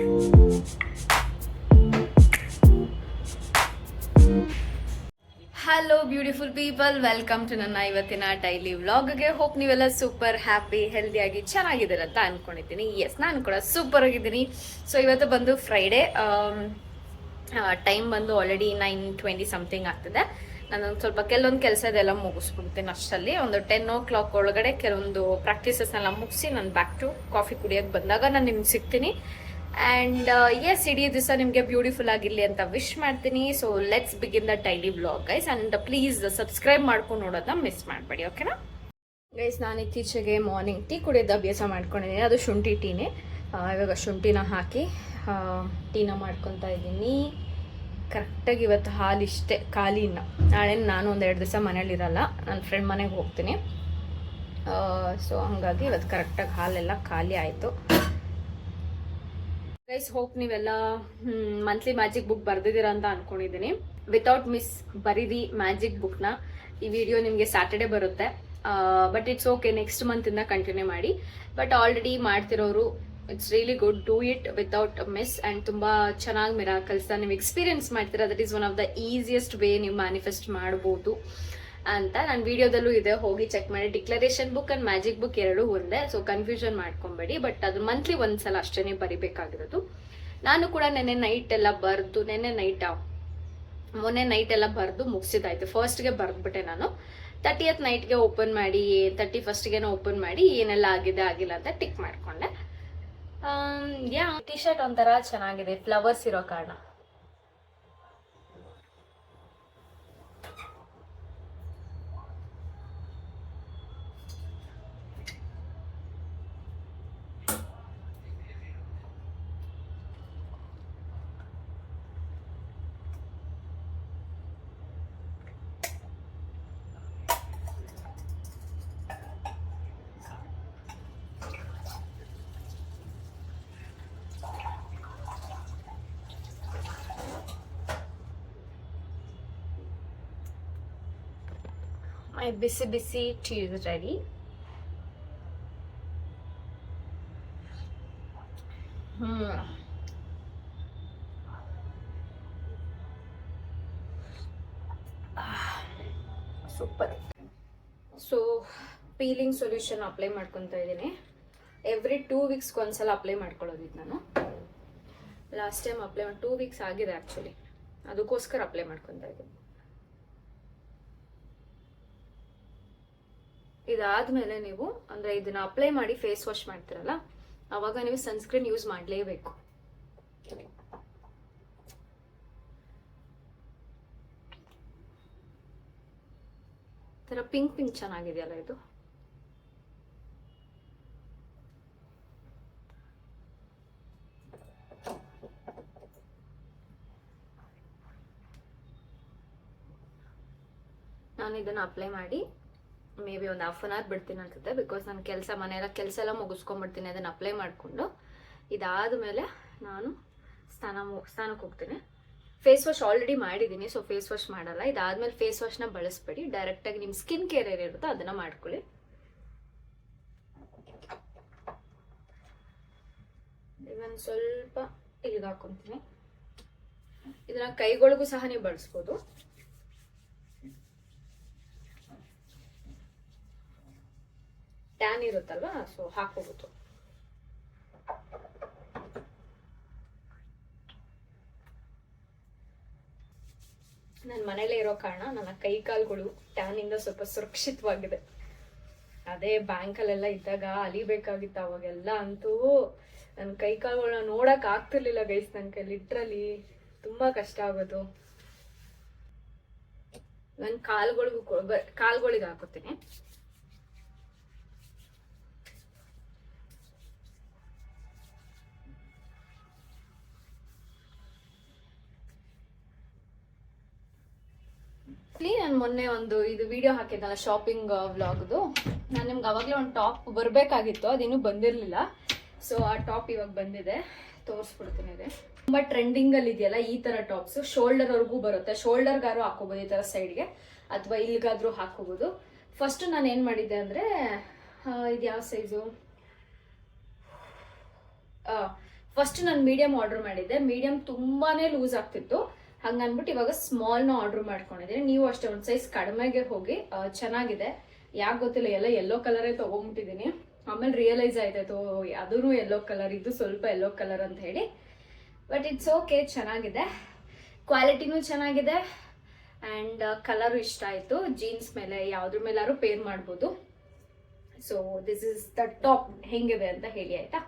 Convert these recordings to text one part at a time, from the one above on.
Hello beautiful people, welcome to ನನ್ನ ಇವತ್ತಿನ daily ವ್ಲಾಗ್ಗೆ. ಹೋಪ್ ನೀವೆಲ್ಲ ಸೂಪರ್ ಹ್ಯಾಪಿ ಹೆಲ್ದಿಯಾಗಿ ಚೆನ್ನಾಗಿದ್ದೀರ ಅಂತ ಅನ್ಕೊಂಡಿದ್ದೀನಿ. ಎಸ್, ನಾನು ಕೂಡ ಸೂಪರ್ ಆಗಿದ್ದೀನಿ. ಸೊ ಇವತ್ತು ಬಂದು ಫ್ರೈಡೇ, ಟೈಮ್ ಬಂದು ಆಲ್ರೆಡಿ 9:20 ಸಮಥಿಂಗ್ ಆಗ್ತಿದೆ. ನಾನೊಂದು ಸ್ವಲ್ಪ ಕೆಲವೊಂದು ಕೆಲಸ ಇದೆಲ್ಲ ಮುಗಿಸ್ಬಿಡ್ತೀನಿ ಅಷ್ಟರಲ್ಲಿ. ಒಂದು 10 o'clock ಒಳಗಡೆ ಕೆಲವೊಂದು ಪ್ರಾಕ್ಟೀಸಸ್ನೆಲ್ಲ ಮುಗಿಸಿ ನಾನು ಬ್ಯಾಕ್ ಟು ಕಾಫಿ ಕುಡಿಯೋಕ್ಕೆ ಬಂದಾಗ ನಾನು ನಿಮ್ಗೆ ಸಿಗ್ತೀನಿ. ಆ್ಯಂಡ್ ಎಸ್, ಇಡೀ ದಿವಸ ನಿಮಗೆ ಬ್ಯೂಟಿಫುಲ್ ಆಗಿರಲಿ ಅಂತ ವಿಶ್ ಮಾಡ್ತೀನಿ. So let's begin the daily vlog guys. And please subscribe ಮಾಡ್ಕೊಂಡು ನೋಡೋದನ್ನ ಮಿಸ್ ಮಾಡಬೇಡಿ, ಓಕೆನಾ ಗೈಸ್. ನಾನು ಇತ್ತೀಚೆಗೆ ಮಾರ್ನಿಂಗ್ ಟೀ ಕುಡಿಯೋದು ಅಭ್ಯಾಸ ಮಾಡ್ಕೊಂಡಿದ್ದೀನಿ. ಅದು ಶುಂಠಿ ಟೀನೇ. ಇವಾಗ ಶುಂಠಿನ ಹಾಕಿ ಟೀನ ಮಾಡ್ಕೊತಾ ಇದ್ದೀನಿ. ಕರೆಕ್ಟಾಗಿ ಇವತ್ತು ಹಾಲು ಇಷ್ಟೇ, ಖಾಲಿ ಇನ್ನು. ನಾಳೆ ನಾನು ಒಂದು 2 ದಿವಸ ಮನೇಲಿರಲ್ಲ, ನನ್ನ ಫ್ರೆಂಡ್ ಮನೆಗೆ ಹೋಗ್ತೀನಿ. ಸೊ ಹಾಗಾಗಿ ಇವತ್ತು ಕರೆಕ್ಟಾಗಿ ಹಾಲೆಲ್ಲ ಖಾಲಿ ಆಯಿತು. ಗೈಸ್, ಹೋಪ್ ನೀವೆಲ್ಲ ಮಂತ್ಲಿ ಮ್ಯಾಜಿಕ್ ಬುಕ್ ಬರ್ದಿದ್ದೀರಾ ಅಂತ ಅನ್ಕೊಂಡಿದ್ದೀನಿ. ವಿತೌಟ್ ಮಿಸ್ ಬರೀರಿ ಮ್ಯಾಜಿಕ್ ಬುಕ್ನ. ಈ ವಿಡಿಯೋ ನಿಮಗೆ ಸ್ಯಾಟರ್ಡೆ ಬರುತ್ತೆ, ಬಟ್ ಇಟ್ಸ್ ಓಕೆ, ನೆಕ್ಸ್ಟ್ ಮಂತಿಂದ ಕಂಟಿನ್ಯೂ ಮಾಡಿ. ಬಟ್ ಆಲ್ರೆಡಿ ಮಾಡ್ತಿರೋರು, it's really good, do it without miss. And ತುಂಬ ಚೆನ್ನಾಗಿ ಮಿರಾಕಲ್ಸ್ನ ನೀವು ಎಕ್ಸ್ಪೀರಿಯನ್ಸ್ ಮಾಡ್ತೀರಾ. That is one of the easiest way ನೀವು ಮ್ಯಾನಿಫೆಸ್ಟ್ ಮಾಡ್ಬೋದು ಅಂತ ನನ್ನ ವಿಡಿಯೋದಲ್ಲೂ ಇದೆ, ಹೋಗಿ ಚೆಕ್ ಮಾಡಿ. Declaration book and magic book ಎರಡೂ ಒಂದೇ, ಸೊ ಕನ್ಫ್ಯೂಷನ್ ಮಾಡ್ಕೊಬೇಡಿ. ಬಟ್ ಅದು ಮಂತ್ಲಿ ಒಂದ್ಸಲ ಅಷ್ಟೇ ಬರಿಬೇಕಾಗಿರೋದು. ನಾನು ಕೂಡ ಮೊನ್ನೆ ನೈಟ್ ಎಲ್ಲ ಬರೆದು ಮುಗಿಸಿದಾಯ್ತು. ಫಸ್ಟ್ಗೆ ಬರೆದ್ಬಿಟ್ಟೆ ನಾನು. 30th ನೈಟ್ಗೆ ಓಪನ್ ಮಾಡಿ, 31st ಓಪನ್ ಮಾಡಿ ಏನೆಲ್ಲ ಆಗಿದೆ ಆಗಿಲ್ಲ ಅಂತ ಟಿಕ್ ಮಾಡ್ಕೊಂಡೆ. ಟೀ ಶರ್ಟ್ ಒಂಥರ ಚೆನ್ನಾಗಿದೆ, ಫ್ಲವರ್ಸ್ ಇರೋ ಕಾರಣ. My ಬಿಸಿ tea is ready. Super. So peeling solution apply ಮಾಡ್ಕೊತಾ ಇದ್ದೀನಿ. ಎವ್ರಿ 2 weeks ಒಂದ್ಸಲ ಅಪ್ಲೈ ಮಾಡ್ಕೊಳ್ಳೋದಿತ್ತು ನಾನು. ಲಾಸ್ಟ್ ಟೈಮ್ ಅಪ್ಲೈ ಮಾಡಿ 2 weeks ಆಗಿದೆ ಆ್ಯಕ್ಚುಲಿ, ಅದಕ್ಕೋಸ್ಕರ ಅಪ್ಲೈ ಮಾಡ್ಕೊತಾ ಇದ್ದೀನಿ. ಇದಾದ್ಮೇಲೆ ನೀವು ಅಂದ್ರೆ ಇದನ್ನ ಅಪ್ಲೈ ಮಾಡಿ ಫೇಸ್ ವಾಶ್ ಮಾಡ್ತೀರಲ್ಲ, ಅವಾಗ ನೀವು ಸನ್ಸ್ಕ್ರೀನ್ ಯೂಸ್ ಮಾಡಲೇಬೇಕು. ತರ ಪಿಂಕ್ ಚೆನ್ನಾಗಿದೆಯಲ್ಲ ಇದು. ನಾನು ಇದನ್ನ ಅಪ್ಲೈ ಮಾಡಿ ಮೇ ಬಿ ಒಂದು 1/2 hour ಬಿಡ್ತೀನಿ ಅನ್ಸುತ್ತೆ. ಬಿಕಾಸ್ ನಾನು ಮನೆಯೆಲ್ಲ ಕೆಲಸ ಎಲ್ಲ ಮುಗಿಸ್ಕೊಂಡ್ಬಿಡ್ತೀನಿ ಅದನ್ನು ಅಪ್ಲೈ ಮಾಡಿಕೊಂಡು. ಇದಾದಮೇಲೆ ನಾನು ಸ್ನಾನಕ್ಕೆ ಹೋಗ್ತೀನಿ. ಫೇಸ್ ವಾಶ್ ಆಲ್ರೆಡಿ ಮಾಡಿದ್ದೀನಿ, ಸೊ ಫೇಸ್ ವಾಶ್ ಮಾಡಲ್ಲ. ಇದಾದ್ಮೇಲೆ ಫೇಸ್ ವಾಶ್ನ ಬಳಸ್ಬೇಡಿ, ಡೈರೆಕ್ಟಾಗಿ ನಿಮ್ಮ ಸ್ಕಿನ್ ಕೇರ್ ಏನಿರುತ್ತೋ ಅದನ್ನು ಮಾಡ್ಕೊಳ್ಳಿ. ಇವನ್ ಸ್ವಲ್ಪ ಇಲ್ಲಿಗೆ ಹಾಕೊತೀನಿ. ಇದನ್ನ ಕೈಗಳಿಗೂ ಸಹ ನೀವು ಬಳಸ್ಬೋದು. ಟ್ಯಾನ್ ಇರುತ್ತಲ್ವಾ, ಸೊ ಹಾಕೋಬಹುದು. ನನ್ನ ಮನೇಲೇ ಇರೋ ಕಾರಣ ನನ್ನ ಕೈ ಕಾಲುಗಳು ಟ್ಯಾನ್ ಇಂದ ಸ್ವಲ್ಪ ಸುರಕ್ಷಿತವಾಗಿದೆ. ಅದೇ ಬ್ಯಾಂಕಲ್ಲೆಲ್ಲ ಇದ್ದಾಗ ಅಲಿಬೇಕಾಗಿತ್ತು. ಅವಾಗೆಲ್ಲ ಅಂತೂ ನನ್ನ ಕೈ ಕಾಲುಗಳನ್ನ ನೋಡಕ್ ಆಗ್ತಿರ್ಲಿಲ್ಲ ಗೈಸ್. ನನ್ನ ಕೈ ಲಿಟ್ರಲಿ ತುಂಬಾ ಕಷ್ಟ ಆಗೋದು. ನನ್ನ ಕಾಲ್ಗಳಿಗೆ ಹಾಕೋತೀನಿ. ನಾನು ಮೊನ್ನೆ ಒಂದು ಇದು ವಿಡಿಯೋ ಹಾಕಿದ್ನಲ್ಲ ಶಾಪಿಂಗ್ ವ್ಲಾಗ್ದು. ನಾನು ನಿಮ್ಗೆ ಅವಾಗಲೇ ಒಂದು ಟಾಪ್ ಬರಬೇಕಾಗಿತ್ತು, ಅದಿನ್ನೂ ಬಂದಿರಲಿಲ್ಲ. ಸೊ ಆ ಟಾಪ್ ಇವಾಗ ಬಂದಿದೆ, ತೋರಿಸ್ಬಿಡ್ತೀನಿ. ಇದೆ ತುಂಬ ಟ್ರೆಂಡಿಂಗಲ್ಲಿ ಇದೆಯಲ್ಲ ಈ ಥರ ಟಾಪ್ಸ್. ಶೋಲ್ಡರ್ವರೆಗೂ ಬರುತ್ತೆ, ಶೋಲ್ಡರ್ಗಾರು ಹಾಕೋಬೋದು ಈ ಥರ ಸೈಡ್ಗೆ, ಅಥವಾ ಇಲ್ಲಿಗಾದ್ರೂ ಹಾಕೋಬೋದು. ಫಸ್ಟ್ ನಾನು ಏನು ಮಾಡಿದ್ದೆ ಅಂದರೆ, ಇದು ಯಾವ ಸೈಜು, ಫಸ್ಟ್ ನಾನು ಮೀಡಿಯಂ ಆರ್ಡರ್ ಮಾಡಿದ್ದೆ, ಮೀಡಿಯಂ ತುಂಬಾನೇ ಲೂಸ್ ಆಗ್ತಿತ್ತು, ಹಂಗ ಅನ್ಬಿಟ್ಟು ಇವಾಗ ಸ್ಮಾಲ್ನ ಆರ್ಡರ್ ಮಾಡ್ಕೊಂಡಿದ್ದೀನಿ. ನೀವು ಅಷ್ಟೇ ಒಂದು ಸೈಜ್ ಕಡಿಮೆಗೆ ಹೋಗಿ, ಚೆನ್ನಾಗಿದೆ. ಯಾಕೆ ಗೊತ್ತಿಲ್ಲ, ಎಲ್ಲ ಯೆಲ್ಲೋ ಕಲರೇ ತೊಗೊಂಬಿಟ್ಟಿದ್ದೀನಿ. ಆಮೇಲೆ ರಿಯಲೈಸ್ ಆಯ್ತಾಯ್ತು ಅದೂ ಯೆಲ್ಲೋ ಕಲರ್, ಇದು ಸ್ವಲ್ಪ ಯೆಲ್ಲೋ ಕಲರ್ ಅಂತ ಹೇಳಿ. ಬಟ್ ಇಟ್ಸ್ ಓಕೆ, ಚೆನ್ನಾಗಿದೆ, ಕ್ವಾಲಿಟಿನೂ ಚೆನ್ನಾಗಿದೆ ಆ್ಯಂಡ್ ಕಲರು ಇಷ್ಟ ಆಯಿತು. ಜೀನ್ಸ್ ಮೇಲೆ ಯಾವುದ್ರ ಮೇಲಾದ್ರೂ ಪೇರ್ ಮಾಡ್ಬೋದು. So this is the top, ಹೆಂಗಿದೆ ಅಂತ ಹೇಳಿ ಆಯ್ತಾ.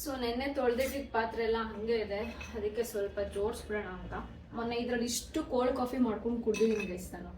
ಸೊ ನೆನ್ನೆ ತೊಳೆದಿಟ್ಟಿದ್ದ ಪಾತ್ರೆ ಎಲ್ಲ ಹಂಗೆ ಇದೆ, ಅದಕ್ಕೆ ಸ್ವಲ್ಪ ಜೋಡಿಸ್ಬಿಡೋಣ ಅಂತ. ಮೊನ್ನೆ ಇದರಲ್ಲಿ ಇಷ್ಟು ಕೋಲ್ಡ್ ಕಾಫಿ ಮಾಡ್ಕೊಂಡು ಕುಡಿದಿದ್ದೀನಿ ಗೈಸ್ ನಾನು.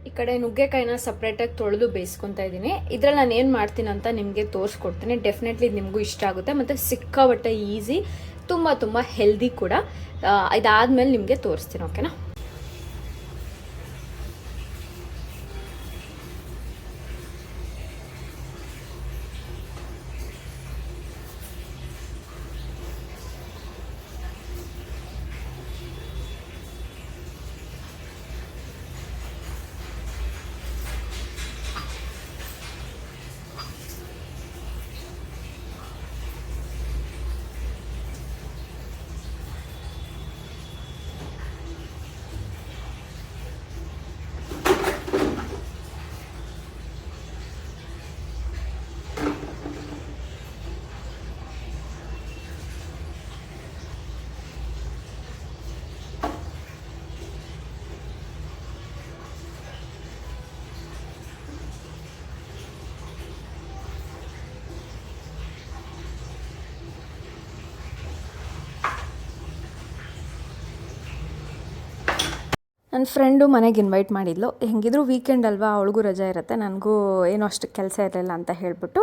ಈ ಕಡೆ ನುಗ್ಗೆಕಾಯಿನ ಸಪ್ರೇಟಾಗಿ ತೊಳೆದು ಬೇಯಿಸ್ಕೊತಾ ಇದ್ದೀನಿ. ಇದ್ರಲ್ಲಿ ನಾನು ಏನು ಮಾಡ್ತೀನಿ ಅಂತ ನಿಮಗೆ ತೋರಿಸ್ಕೊಡ್ತೀನಿ. ಡೆಫಿನೆಟ್ಲಿ ನಿಮಗೂ ಇಷ್ಟ ಆಗುತ್ತೆ ಮತ್ತು ಸಿಕ್ಕಾಪಟ್ಟೆ ಈಸಿ, ತುಂಬ ಹೆಲ್ದಿ ಕೂಡ. ಇದಾದ್ಮೇಲೆ ನಿಮಗೆ ತೋರಿಸ್ತೀನಿ, ಓಕೆನಾ. ನನ್ನ ಫ್ರೆಂಡು ಮನೆಗೆ ಇನ್ವೈಟ್ ಮಾಡಿದ್ಲು. ಹೆಂಗಿದ್ರು ವೀಕೆಂಡ್ ಅಲ್ವಾ, ಅವಳಿಗೂ ರಜೆ ಇರುತ್ತೆ, ನನಗೂ ಏನೋ ಅಷ್ಟು ಕೆಲಸ ಇರಲಿಲ್ಲ ಅಂತ ಹೇಳಿಬಿಟ್ಟು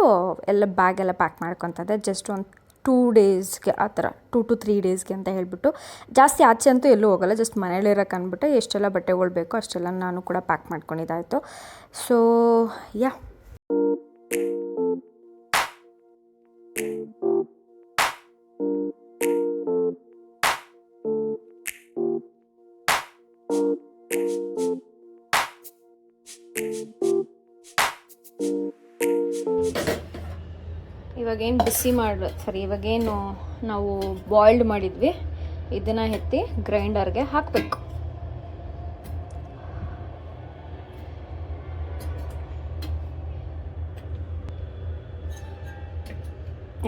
ಎಲ್ಲ ಬ್ಯಾಗೆಲ್ಲ ಪ್ಯಾಕ್ ಮಾಡ್ಕೊತದೆ. ಜಸ್ಟ್ ಒಂದು 2 ಡೇಸ್ಗೆ ಆ ಥರ, 2 to 3 ಡೇಸ್ಗೆ ಅಂತ ಹೇಳಿಬಿಟ್ಟು. ಜಾಸ್ತಿ ಆಚೆ ಅಂತೂ ಎಲ್ಲೂ ಹೋಗಲ್ಲ, ಜಸ್ಟ್ ಮನೇಲಿರೋಕೆ ಅಂದ್ಬಿಟ್ಟು ಎಷ್ಟೆಲ್ಲ ಬಟ್ಟೆಗಳು ಬೇಕೋ ಅಷ್ಟೆಲ್ಲ ನಾನು ಕೂಡ ಪ್ಯಾಕ್ ಮಾಡ್ಕೊಂಡಿದ್ದಾಯಿತು. ಸೊ ಯಾ, ಇವಾಗೇನು ಇವಾಗೇನು ನಾವು ಬಾಯ್ಲ್ಡ್ ಮಾಡಿದ್ವಿ, ಇದನ್ನು ಎತ್ತಿ ಗ್ರೈಂಡರ್ಗೆ ಹಾಕಬೇಕು.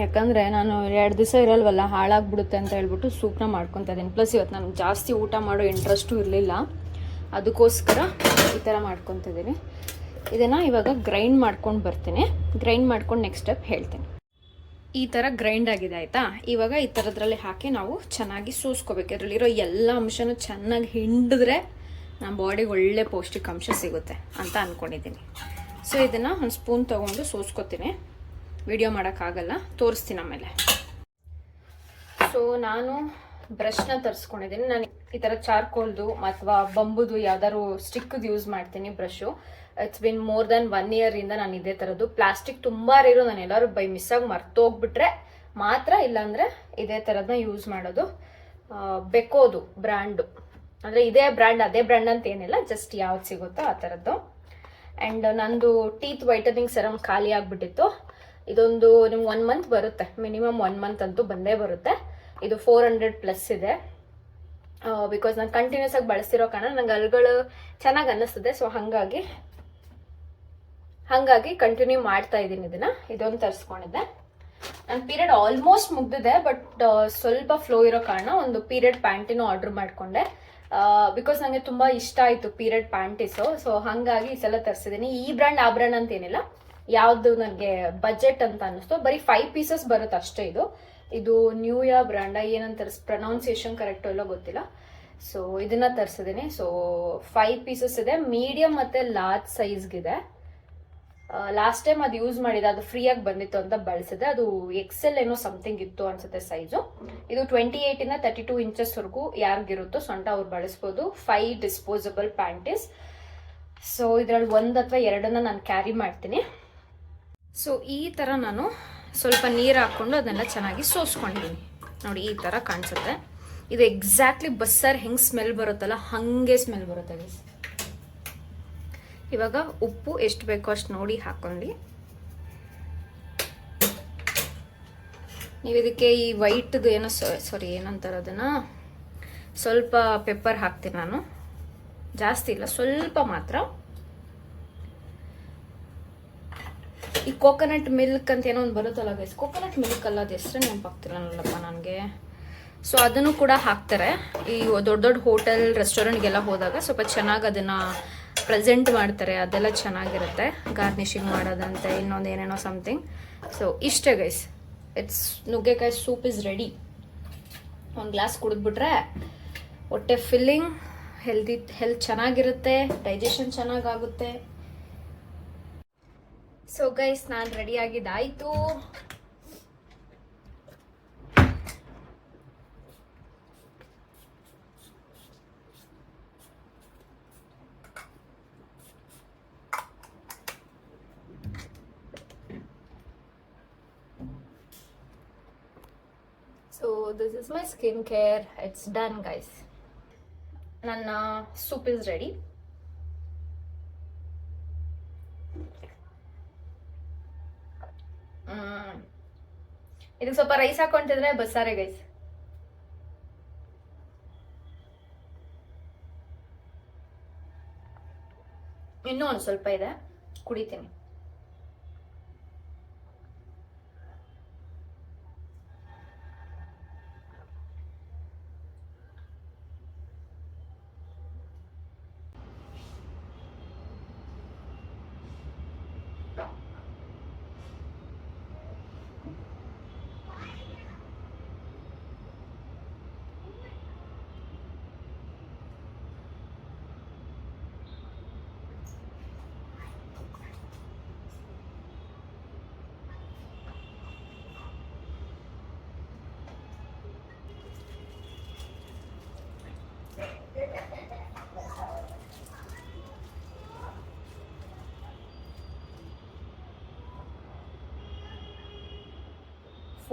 ಯಾಕಂದರೆ ನಾನು 2 ದಿವಸ ಇರಲ್ವಲ್ಲ, ಹಾಳಾಗ್ಬಿಡುತ್ತೆ ಅಂತ ಹೇಳ್ಬಿಟ್ಟು ಸೂಪ್ನ ಮಾಡ್ಕೊತಾ ಇದ್ದೀನಿ. ಪ್ಲಸ್ ಇವತ್ತು ನನಗೆ ಜಾಸ್ತಿ ಊಟ ಮಾಡೋ ಇಂಟ್ರೆಸ್ಟು ಇರಲಿಲ್ಲ, ಅದಕ್ಕೋಸ್ಕರ ಈ ಥರ ಮಾಡ್ಕೊತಿದ್ದೀನಿ. ಇದನ್ನು ಇವಾಗ ಗ್ರೈಂಡ್ ಮಾಡ್ಕೊಂಡು ಬರ್ತೀನಿ. ಗ್ರೈಂಡ್ ಮಾಡ್ಕೊಂಡು ನೆಕ್ಸ್ಟ್ ಸ್ಟೆಪ್ ಹೇಳ್ತೀನಿ. ಈ ಥರ ಗ್ರೈಂಡ್ ಆಗಿದೆ ಆಯಿತಾ. ಇವಾಗ ಈ ಥರದ್ರಲ್ಲಿ ಹಾಕಿ ನಾವು ಚೆನ್ನಾಗಿ ಸೋಸ್ಕೋಬೇಕು. ಇದರಲ್ಲಿರೋ ಎಲ್ಲ ಅಂಶನೂ ಚೆನ್ನಾಗಿ ಹಿಂಡಿದ್ರೆ ನಮ್ಮ ಬಾಡಿಗೆ ಒಳ್ಳೆ ಪೌಷ್ಟಿಕಾಂಶ ಸಿಗುತ್ತೆ ಅಂತ ಅಂದ್ಕೊಂಡಿದ್ದೀನಿ. ಸೊ ಇದನ್ನು ಒಂದು ಸ್ಪೂನ್ ತೊಗೊಂಡು ಸೋಸ್ಕೋತೀನಿ. ವಿಡಿಯೋ ಮಾಡೋಕ್ಕಾಗಲ್ಲ, ತೋರಿಸ್ತೀನಿ ಆಮೇಲೆ. ಸೊ ನಾನು ಬ್ರಷ್ನ ತರಿಸ್ಕೊಂಡಿದ್ದೀನಿ. ನಾನು ಈ ಥರ ಚಾರ್ಕೋಲ್ದು ಅಥವಾ ಬಂಬುದು ಯಾವ್ದಾದ್ರು ಸ್ಟಿಕ್ದು ಯೂಸ್ ಮಾಡ್ತೀನಿ brush. It's been more than 1 year ಇಂದ ನಾನು ಇದೇ ಥರದ್ದು. ಪ್ಲಾಸ್ಟಿಕ್ ತುಂಬ ರೇರು, ನಾನು ಎಲ್ಲರೂ ಬೈ ಮಿಸ್ಸಾಗಿ ಮರ್ತೋಗ್ಬಿಟ್ರೆ ಮಾತ್ರ, ಇಲ್ಲಾಂದರೆ ಇದೇ ಥರದನ್ನ ಯೂಸ್ ಮಾಡೋದು. ಬೆಕೋದು ಬ್ರ್ಯಾಂಡು, ಅಂದರೆ ಇದೇ ಬ್ರ್ಯಾಂಡ್ ಅದೇ ಬ್ರ್ಯಾಂಡ್ ಅಂತ ಏನಿಲ್ಲ, ಜಸ್ಟ್ ಯಾವ್ದು ಸಿಗುತ್ತೋ ಆ ಥರದ್ದು. ಆ್ಯಂಡ್ ನಂದು ಟೀತ್ ವೈಟನಿಂಗ್ ಸೆರಮ್ ಖಾಲಿ ಆಗಿಬಿಟ್ಟಿತ್ತು. ಇದೊಂದು ನಿಮ್ಗೆ 1 month ಬರುತ್ತೆ, ಮಿನಿಮಮ್ 1 month ಅಂತೂ ಬಂದೇ ಬರುತ್ತೆ. ಇದು 400+ ಇದೆ. ಬಿಕಾಸ್ ನಾನು ಕಂಟಿನ್ಯೂಸ್ ಆಗಿ ಬಳಸ್ತಿರೋ ಕಾರಣ ನಂಗೆ ಹಲ್ಗಳು ಚೆನ್ನಾಗಿ ಅನ್ನಿಸ್ತದೆ. ಸೊ ಹಾಗಾಗಿ ಕಂಟಿನ್ಯೂ ಮಾಡ್ತಾ ಇದ್ದೀನಿ ಇದನ್ನ. ಇದೊಂದು ತರಿಸ್ಕೊಂಡಿದ್ದೆ. ನನ್ನ ಪೀರಿಯಡ್ ಆಲ್ಮೋಸ್ಟ್ ಮುಗ್ದಿದೆ, ಬಟ್ ಸ್ವಲ್ಪ ಫ್ಲೋ ಇರೋ ಕಾರಣ ಒಂದು ಪೀರಿಯಡ್ ಪ್ಯಾಂಟಿನೂ ಆರ್ಡರ್ ಮಾಡ್ಕೊಂಡೆ. ಬಿಕಾಸ್ ನನಗೆ ತುಂಬ ಇಷ್ಟ ಆಯಿತು ಪೀರಿಯಡ್ ಪ್ಯಾಂಟೀಸು. ಸೊ ಹಾಗಾಗಿ ಈ ಸಲ ತರಿಸಿದ್ದೀನಿ. ಈ ಬ್ರ್ಯಾಂಡ್ ಆ ಬ್ರ್ಯಾಂಡ್ ಅಂತ ಏನಿಲ್ಲ, ಯಾವುದು ನನಗೆ ಬಜೆಟ್ ಅಂತ ಅನ್ನಿಸ್ತು. ಬರೀ 5 ಪೀಸಸ್ ಬರುತ್ತೆ ಅಷ್ಟೇ. ಇದು ನ್ಯೂಯಾ ಬ್ರ್ಯಾಂಡ ಏನಂತ ಪ್ರೊನೌನ್ಸಿಯೇಷನ್ ಕರೆಕ್ಟು ಎಲ್ಲ ಗೊತ್ತಿಲ್ಲ. ಸೊ ಇದನ್ನ ತರಿಸಿದ್ದೀನಿ. ಸೊ 5 ಪೀಸಸ್ ಇದೆ, ಮೀಡಿಯಮ್ ಮತ್ತು ಲಾರ್ಜ್ ಸೈಜ್ಗಿದೆ. ಲಾಸ್ಟ್ ಟೈಮ್ ಅದು ಯೂಸ್ ಮಾಡಿದೆ, ಅದು ಫ್ರೀಯಾಗಿ ಬಂದಿತ್ತು ಅಂತ ಬಳಸಿದೆ. ಅದು XL ಏನೋ ಸಮಥಿಂಗ್ ಇತ್ತು ಅನ್ಸುತ್ತೆ ಸೈಜು. ಇದು 28 ಇಂದ 32 ಇಂಚಸ್ವರೆಗೂ ಯಾರಿಗಿರುತ್ತೋ ಸೊಂಟ ಅವ್ರು ಬಳಸ್ಬೋದು. 5 ಡಿಸ್ಪೋಸಬಲ್ ಪ್ಯಾಂಟೀಸ್. ಸೊ ಇದರಲ್ಲಿ 1 ಅಥವಾ 2 ನಾನು ಕ್ಯಾರಿ ಮಾಡ್ತೀನಿ. ಸೊ ಈ ಥರ ನಾನು ಸ್ವಲ್ಪ ನೀರು ಹಾಕ್ಕೊಂಡು ಅದನ್ನೆಲ್ಲ ಚೆನ್ನಾಗಿ ಸೋಸ್ಕೊಂಡಿದ್ದೀನಿ. ನೋಡಿ ಈ ಥರ ಕಾಣಿಸುತ್ತೆ. ಇದು ಎಕ್ಸಾಕ್ಟ್ಲಿ ಬಸ್ಸಾರು ಹೆಂಗೆ ಸ್ಮೆಲ್ ಬರುತ್ತಲ್ಲ ಹಾಗೆ ಸ್ಮೆಲ್ ಬರುತ್ತೆ ಗೈಸ್. ಇವಾಗ ಉಪ್ಪು ಎಷ್ಟು ಬೇಕೋ ಅಷ್ಟು ನೋಡಿ ಹಾಕ್ಕೊಂಡು, ನೀವು ಇದಕ್ಕೆ ಈ ವೈಟ್ದು ಏನೋ ಸಾರಿ ಏನಂತಾರೆ ಅದನ್ನು, ಸ್ವಲ್ಪ ಪೆಪ್ಪರ್ ಹಾಕ್ತೀನಿ ನಾನು, ಜಾಸ್ತಿ ಇಲ್ಲ, ಸ್ವಲ್ಪ ಮಾತ್ರ. ಈ ಕೋಕೋನಟ್ ಮಿಲ್ಕ್ ಅಂತ ಏನೋ ಒಂದು ಬರುತ್ತಲ್ಲ ಗೈಸ್, ಕೋಕೋನಟ್ ಮಿಲ್ಕ್ ಅಲ್ಲ, ಅದು ಹೆಸರು ನೆನಪಾಗ್ತಿರಲ್ಲಪ್ಪ ನನಗೆ. ಸೊ ಅದನ್ನು ಕೂಡ ಹಾಕ್ತಾರೆ. ಈ ದೊಡ್ಡ ದೊಡ್ಡ ಹೋಟೆಲ್ ರೆಸ್ಟೋರೆಂಟ್ಗೆಲ್ಲ ಹೋದಾಗ ಸ್ವಲ್ಪ ಚೆನ್ನಾಗಿ ಅದನ್ನು ಪ್ರೆಸೆಂಟ್ ಮಾಡ್ತಾರೆ, ಅದೆಲ್ಲ ಚೆನ್ನಾಗಿರುತ್ತೆ. ಗಾರ್ನಿಷಿಂಗ್ ಮಾಡೋದಂತೆ ಇನ್ನೊಂದು ಏನೇನೋ ಸಮಥಿಂಗ್. ಸೊ ಇಷ್ಟೇ ಗೈಸ್, ಇಟ್ಸ್ ನುಗ್ಗೆಕಾಯಿ ಸೂಪ್ ಇಸ್ ರೆಡಿ. ಒಂದು ಗ್ಲಾಸ್ ಕುಡಿದ್ಬಿಟ್ರೆ ಹೊಟ್ಟೆ ಫಿಲ್ಲಿಂಗ್, ಹೆಲ್ತ್ ಚೆನ್ನಾಗಿರುತ್ತೆ, ಡೈಜೆಷನ್ ಚೆನ್ನಾಗಾಗುತ್ತೆ. ಸೊ ಗೈಸ್ ನಾನು ready ಆಗಿದ್ದಾಯಿತು. So this is my skincare. It's done guys. ನನ್ನ soup is ready. ಇದಕ್ಕೆ ಸ್ವಲ್ಪ ರೈಸ್ ಹಾಕೊಂತಿದ್ರೆ ಬಸ್ಸಾರೆ ಗೈಸ್. ಇನ್ನೂ ಒಂದು ಸ್ವಲ್ಪ ಇದೆ, ಕುಡಿತೀನಿ.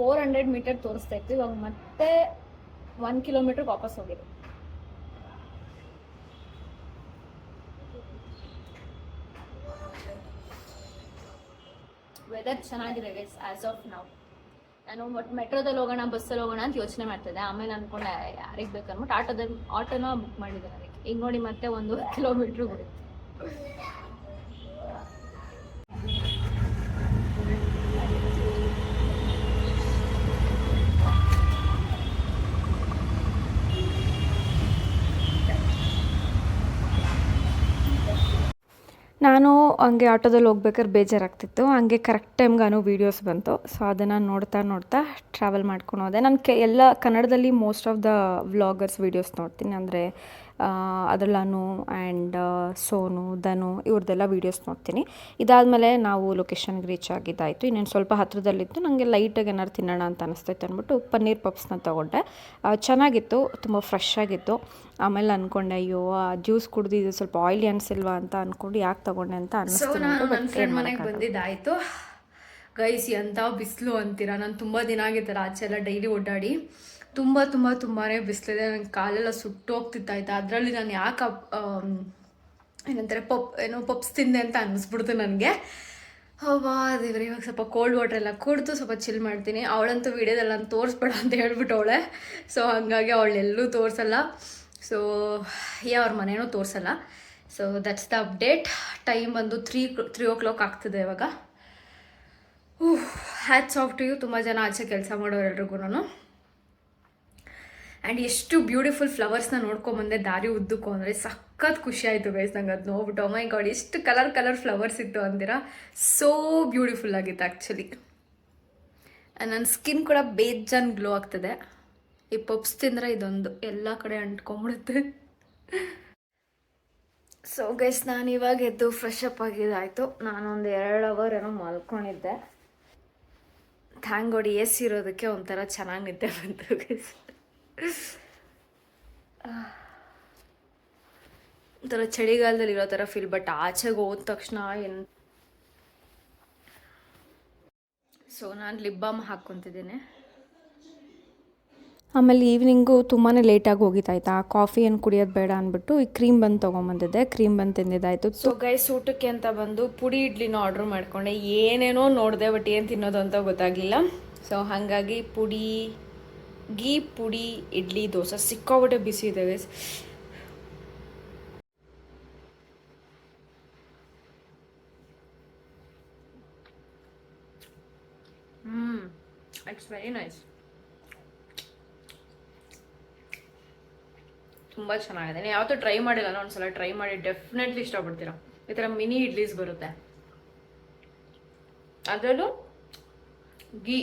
$400 ಮೀಟರ್ ತೋರಿಸ್ತಾ ಇತ್ತು, ಇವಾಗ ಮತ್ತೆ 1 ಕಿಲೋಮೀಟರ್ ವಾಪಸ್ ಹೋಗಿದೆ. ವೆದರ್ ಚೆನ್ನಾಗಿದೆ ಗೈಸ್ ಆಸ್ ಆಫ್ ನೌ. ನಾನು ಒಟ್ಟು ಮೆಟ್ರೋದಲ್ಲಿ ಹೋಗೋಣ ಬಸ್ಸಲ್ಲಿ ಹೋಗೋಣ ಅಂತ ಯೋಚನೆ ಮಾಡ್ತಿದ್ದೆ. ಆಮೇಲೆ ಅನ್ಕೊಂಡೆ ಯಾರಿಗೆ ಬೇಕು ಅಂದ್ಬಿಟ್ಟು ಆಟೋನ ಬುಕ್ ಮಾಡಿದ್ದೆ ಅದಕ್ಕೆ. ಈಗ ನೋಡಿ ಮತ್ತೆ 1 ಕಿಲೋಮೀಟ್ರ್ ಹೋಗುತ್ತೆ. ನಾನು ಹಂಗೆ ಆಟೋದಲ್ಲಿ ಹೋಗ್ಬೇಕಾದ್ರೆ ಬೇಜಾರಾಗ್ತಿತ್ತು. ಹಂಗೆ ಕರೆಕ್ಟ್ ಟೈಮ್ಗಾನು ವೀಡಿಯೋಸ್ ಬಂತು. ಸೊ ಅದನ್ನು ನೋಡ್ತಾ ಟ್ರಾವೆಲ್ ಮಾಡ್ಕೊಂಡು ಹೋದೆ. ನಾನು ಎಲ್ಲ ಕನ್ನಡದಲ್ಲಿ most of the vloggers videos ನೋಡ್ತೀನಿ. ಅಂದರೆ ಅದರಲ್ಲೂ ಆ್ಯಂಡ್ ಸೋನು, ಧನು ಇವ್ರದ್ದೆಲ್ಲ ವೀಡಿಯೋಸ್ ನೋಡ್ತೀನಿ. ಇದಾದಮೇಲೆ ನಾವು ಲೊಕೇಶನ್ಗೆ ರೀಚ್ ಆಗಿದ್ದಾಯಿತು. ಇನ್ನೇನು ಸ್ವಲ್ಪ ಹತ್ರದಲ್ಲಿತ್ತು. ನನಗೆ ಲೈಟಾಗಿ ಏನಾರು ತಿನ್ನೋಣ ಅಂತ ಅನಿಸ್ತೈತೆ ಅಂದ್ಬಿಟ್ಟು ಪನ್ನೀರ್ ಪಪ್ಸ್ನ ತೊಗೊಂಡೆ. ಚೆನ್ನಾಗಿತ್ತು, ತುಂಬ ಫ್ರೆಶ್ ಆಗಿತ್ತು. ಆಮೇಲೆ ಅಂದ್ಕೊಂಡೆ ಅಯ್ಯೋ ಜ್ಯೂಸ್ ಕುಡಿದಿದ್ದು ಸ್ವಲ್ಪ ಆಯಿಲಿ ಅನಿಸಿಲ್ವಾ ಅಂತ ಅಂದ್ಕೊಂಡು ಯಾಕೆ ತೊಗೊಂಡೆ ಅಂತ ಅನ್ನಿಸ್ತು. ನನ್ನ ಫ್ರೆಂಡ್ ಮನೆಗೆ ಬಂದಿದ್ದಾಯಿತು ಗೈಸ್. ಎಂಥ ಬಿಸಿಲು ಅಂತೀರಾ. ನಾನು ತುಂಬ ದಿನ ಆಗಿತ್ತು ಆಚೆ ಎಲ್ಲ ಡೈಲಿ ಓಡಾಡಿ. ತುಂಬಾ ಬಿಸಿಲಿದೆ. ನನಗೆ ಕಾಲೆಲ್ಲ ಸುಟ್ಟು ಹೋಗ್ತಿತ್ತಾಯ್ತು. ಅದರಲ್ಲಿ ನಾನು ಯಾಕೆ ಏನಂತಾರೆ ಪಪ್ಸ್ ತಿಂದೆ ಅಂತ ಅನ್ನಿಸ್ಬಿಡ್ತು ನನಗೆ. ಹೌವಾ ದೇವ್ರೆ, ಇವಾಗ ಸ್ವಲ್ಪ ಕೋಲ್ಡ್ ವಾಟರ್ ಎಲ್ಲ ಕುಡಿದು ಸ್ವಲ್ಪ ಚಿಲ್ ಮಾಡ್ತೀನಿ. ಅವಳಂತೂ ವೀಡಿಯೋದಲ್ಲಿ ನಾನು ತೋರಿಸ್ಬೇಡ ಅಂತ ಹೇಳ್ಬಿಟ್ಟು ಅವಳೆ. ಸೊ ಹಾಗಾಗಿ ಅವಳೆಲ್ಲೂ ತೋರಿಸಲ್ಲ. ಸೊ ಅವ್ರ ಮನೇನೂ ತೋರಿಸಲ್ಲ. So that's the update. Time ಬಂದು 3 o'clock ಆಗ್ತದೆ ಇವಾಗ. ಹ್ಯಾಟ್ಸ್ ಆಫ್ ಟು ಯು, ತುಂಬ ಜನ ಆಚೆ ಕೆಲಸ ಮಾಡೋರು ಎಲ್ರಿಗೂ. ಆ್ಯಂಡ್ ಎಷ್ಟು ಬ್ಯೂಟಿಫುಲ್ ಫ್ಲವರ್ಸ್ನ ನೋಡ್ಕೊಂಬಂದೆ ದಾರಿ ಉದ್ದಕ್ಕೂ ಅಂದರೆ ಸಖತ್ ಖುಷಿ ಆಯಿತು ಗೈಸ್ ನಂಗೆ ಅದು ನೋಡ್ಬಿಟ್ಟು. ಮೈ ಗಾಡ್, ಎಷ್ಟು ಕಲರ್ ಫ್ಲವರ್ಸ್ ಇತ್ತು ಅಂದಿರಾ, ಸೋ ಬ್ಯೂಟಿಫುಲ್ ಆಗಿತ್ತು ಆ್ಯಕ್ಚುಲಿ. ನನ್ನ ಸ್ಕಿನ್ ಕೂಡ ಬೇಜಾನ್ ಗ್ಲೋ ಆಗ್ತದೆ. ಈ ಪಪ್ಸ್ ತಿಂದರೆ ಇದೊಂದು ಎಲ್ಲ ಕಡೆ ಅಂಟ್ಕೊಂಡ್ಬಿಡುತ್ತೆ. ಸೊ ಗೈಸ್, ನಾನು ಇವಾಗ ಎದ್ದು ಫ್ರೆಶ್ ಅಪ್ ಆಗಿದ್ದಾಯಿತು. ನಾನೊಂದು 2 hour ಏನೋ ಮಲ್ಕೊಂಡಿದ್ದೆ. ಥ್ಯಾಂಕ್ ಗಾಡ್ AC ಇರೋದಕ್ಕೆ ಒಂಥರ ಚೆನ್ನಾಗಿ ನಿದ್ದೆ ಬಂತು ಗೈಸ್. ಒಂಥರ ಚಳಿಗಾಲದಲ್ಲಿ ಇರೋ ಥರ ಫೀಲ್. ಬಟ್ ಆಚೆಗೆ ಹೋದ ತಕ್ಷಣ ಸೊ ನಾನು ಲಿಪ್ ಬಾಮ್ ಹಾಕ್ಕೊತಿದ್ದೀನಿ. ಆಮೇಲೆ ಈವ್ನಿಂಗು ತುಂಬಾ ಲೇಟಾಗಿ ಹೋಗಿತ್ತಾಯ್ತಾ, ಕಾಫಿ ಏನು ಕುಡಿಯೋದು ಬೇಡ ಅಂದ್ಬಿಟ್ಟು ಈ ಕ್ರೀಮ್ ಬಂದು ತೊಗೊಂಬಂದಿದ್ದೆ. ಕ್ರೀಮ್ ಬಂದು ತಿಂದಿದ್ದಾಯಿತು. ಸೊ ಗೈಸ್, ಊಟಕ್ಕೆ ಅಂತ ಬಂದು ಪುಡಿ ಇಡ್ಲಿನ ಆರ್ಡ್ರ್ ಮಾಡ್ಕೊಂಡೆ. ಏನೇನೋ ನೋಡಿದೆ, ಬಟ್ ಏನು ತಿನ್ನೋದು ಅಂತ ಗೊತ್ತಾಗಲಿಲ್ಲ. ಸೊ ಹಾಗಾಗಿ ಗೀ ಪುಡಿ ಇಡ್ಲಿ ದೋಸೆ ಸಿಕ್ಕಾಬಿಟ್ಟೆ ಬಿಸಿ ಇದೆ ಗೈಸ್. It's very nice. ತುಂಬ ಚೆನ್ನಾಗಿದೆ. ನೀವು ಯಾವತ್ತೂ ಟ್ರೈ ಮಾಡಿಲ್ಲ, ಒಂದ್ಸಲ ಟ್ರೈ ಮಾಡಿ, ಡೆಫಿನೆಟ್ಲಿ ಇಷ್ಟಪಡ್ತೀರಾ. ಈ ಥರ ಮಿನಿ ಇಡ್ಲೀಸ್ ಬರುತ್ತೆ, ಅದರಲ್ಲೂ ಗೀ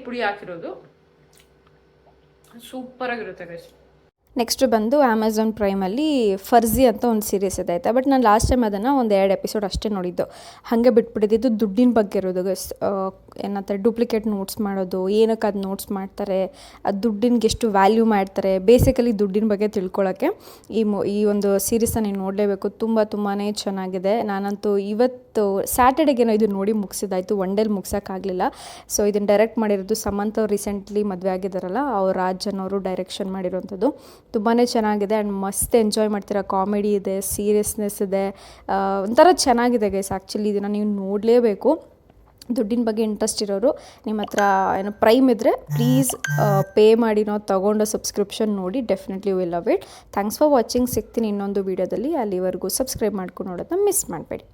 ಪುಡಿ ಹಾಕಿರೋದು ಸೂಪರಾಗಿರುತ್ತೆ ಗೈಸ್. ನೆಕ್ಸ್ಟ್ ಬಂದು ಅಮೆಝಾನ್ ಪ್ರೈಮಲ್ಲಿ ಫರ್ಜಿ ಅಂತ ಒಂದು ಸೀರೀಸ್ ಇದೆ ಆಯಿತಾ. ಬಟ್ ನಾನು ಲಾಸ್ಟ್ ಟೈಮ್ ಅದನ್ನು 1-2 ಎಪಿಸೋಡ್ ಅಷ್ಟೇ ನೋಡಿದ್ದು, ಹಾಗೆ ಬಿಟ್ಬಿಟ್ಟಿದ್ದು. ದುಡ್ಡಿನ ಬಗ್ಗೆ ಇರೋದು ಗೈಸ್. ಏನಂತಾರೆ, ಡೂಪ್ಲಿಕೇಟ್ ನೋಟ್ಸ್ ಮಾಡೋದು, ಏನಕ್ಕೆ ಅದು ನೋಟ್ಸ್ ಮಾಡ್ತಾರೆ, ಅದು ದುಡ್ಡಿನ್ಗೆ ಎಷ್ಟು ವ್ಯಾಲ್ಯೂ ಮಾಡ್ತಾರೆ, ಬೇಸಿಕಲಿ ದುಡ್ಡಿನ ಬಗ್ಗೆ ತಿಳ್ಕೊಳ್ಳೋಕ್ಕೆ ಈ ಒಂದು ಸೀರೀಸನ್ನ ನೀವು ನೋಡಲೇಬೇಕು. ತುಂಬಾ ಚೆನ್ನಾಗಿದೆ. ನಾನಂತೂ ಇವತ್ತು ಸ್ಯಾಟರ್ಡೇಗೇನೋ ಇದು ನೋಡಿ ಮುಗಿಸಿದಾಯಿತು, 1 ಡೇಲಿ ಮುಗ್ಸೋಕ್ಕಾಗಲಿಲ್ಲ. ಸೊ ಇದನ್ನು ಡೈರೆಕ್ಟ್ ಮಾಡಿರೋದು ಸಮಂತ್ ಅವ್ರು, ರೀಸೆಂಟ್ಲಿ ಮದುವೆ ಆಗಿದ್ದಾರಲ್ಲ, ಅವ್ರು ರಾಜನ್ ಅವರು ಡೈರೆಕ್ಷನ್ ಮಾಡಿರೋಂಥದ್ದು. ತುಂಬಾ ಚೆನ್ನಾಗಿದೆ ಆ್ಯಂಡ್ ಮಸ್ತ್ ಎಂಜಾಯ್ ಮಾಡ್ತೀರಾ. ಕಾಮಿಡಿ ಇದೆ, ಸೀರಿಯಸ್ನೆಸ್ ಇದೆ, ಒಂಥರ ಚೆನ್ನಾಗಿದೆ ಗೈಸ್. ಆ್ಯಕ್ಚುಲಿ ಇದನ್ನು ನೀವು ನೋಡಲೇಬೇಕು. ದುಡ್ಡಿನ ಬಗ್ಗೆ ಇಂಟ್ರೆಸ್ಟ್ ಇರೋರು, ನಿಮ್ಮ ಹತ್ರ ಏನೋ ಪ್ರೈಮ್ ಇದ್ದರೆ ಪ್ಲೀಸ್ ಪೇ ಮಾಡಿ ನಾವು ತೊಗೊಂಡು ಸಬ್ಸ್ಕ್ರಿಪ್ಷನ್ ನೋಡಿ. Definitely will love it. Thanks for watching. ಸಿಗ್ತೀನಿ ಇನ್ನೊಂದು ವೀಡಿಯೋದಲ್ಲಿ. ಅಲ್ಲಿವರೆಗೂ ಸಬ್ಸ್ಕ್ರೈಬ್ ಮಾಡ್ಕೊಂಡು ನೋಡೋದನ್ನ ಮಿಸ್ ಮಾಡಬೇಡಿ.